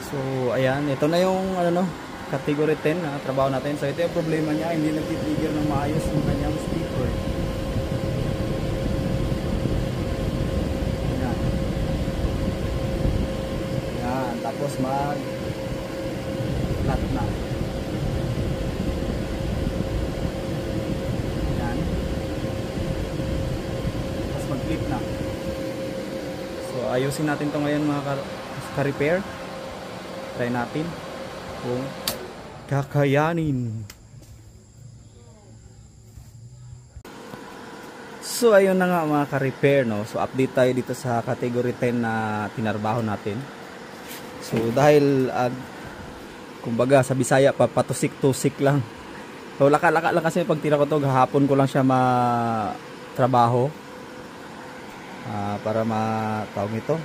So ayan, ito na yung ano no, category 10 na trabaho natin. So ito yung problema niya, hindi nagti-trigger ng maayos yung kanyang speaker. Ayan. Ayan, tapos mag flat na. Ayan. Tapos mag flip na. So ayusin natin to ngayon mga ka-repair. Try natin kung kakayanin. So ayun na nga mga ka-repair, no. So update tayo dito sa category 10 na tinarbaho natin. So dahil kumbaga sa Bisaya patusik-tusik lang. So laka-laka lang kasi pag tira ko to, hapon ko lang siya matrabaho. Para tawag ito,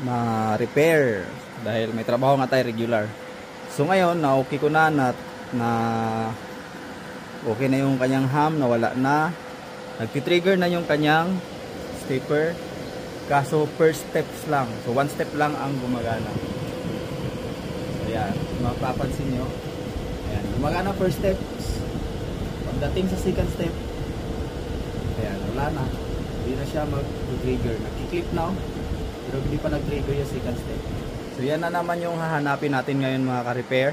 ma-repair dahil may trabaho nga tayo regular. So ngayon na okay ko na okay na yung kanyang ham, nawala na, nagti-trigger na yung kanyang stepper, kaso first steps lang. So one step lang ang gumagana. Ayan, mapapansin nyo, ayan, gumagana first steps. Pagdating sa second step, ayan, wala na, hindi na siya mag-trigger, nag-clip na pero hindi pa nag-trigger yung second step. So yan na naman yung hahanapin natin ngayon mga ka-repair.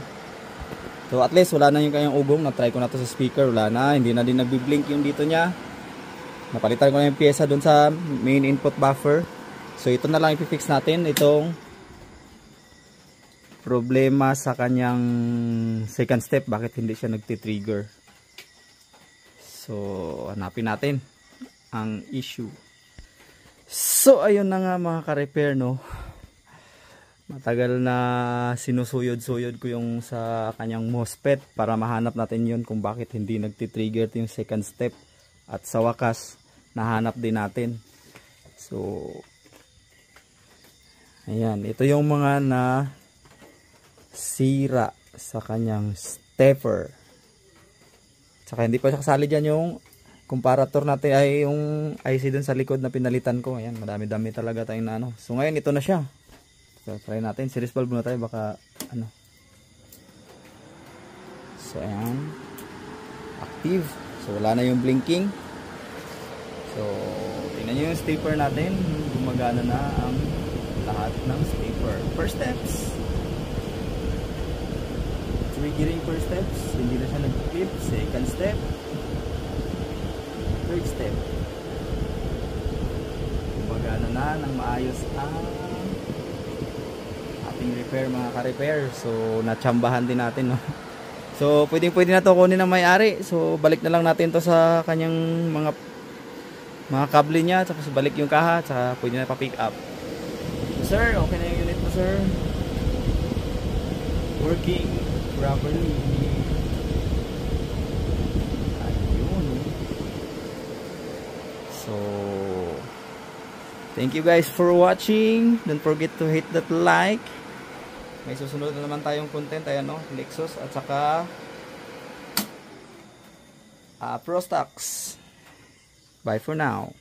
So at least wala na yung kanyang ugong. Na-try ko na to sa speaker, wala na, hindi na din nagbi-blink yung dito niya. Napalitan ko na yung pyesa dun sa main input buffer. So ito na lang i-fix natin, itong problema sa kanyang second step, bakit hindi siya nagti-trigger. So hanapin natin ang issue. So ayun na nga mga ka-repair, no. Matagal na sinusuyod-suyod ko yung sa kanyang MOSFET para mahanap natin yun kung bakit hindi nagti-trigger yung second step. At sa wakas nahanap din natin. So ayan, ito yung mga na sira sa kanyang stepper. Saka hindi pa siya kasali dyan yung comparator natin, ay yung IC dun sa likod na pinalitan ko. Ayan, madami-dami talaga tayong na ano. So ngayon ito na siya. So try natin, series valve muna tayo, baka ano. So ayan, active. So wala na yung blinking. So tingnan nyo yung stepper natin, gumagana na ang lahat ng stepper. First steps, triggering first steps, hindi na siya nag-flip. Second step, third step, gumagana na ng maayos ang ating repair mga ka-repair. So natsambahan din natin, no? So pwede na to kunin ng may-ari. So balik na lang natin to sa kanyang mga kable niya, tapos balik yung kaha, saka pwede na pa-pick up. So, sir, okay na yung unit mo, sir, working properly. So thank you guys for watching. Don't forget to hit that like. May susunod na naman tayong content, ayan, no? Lexus at saka Prostax. Bye for now.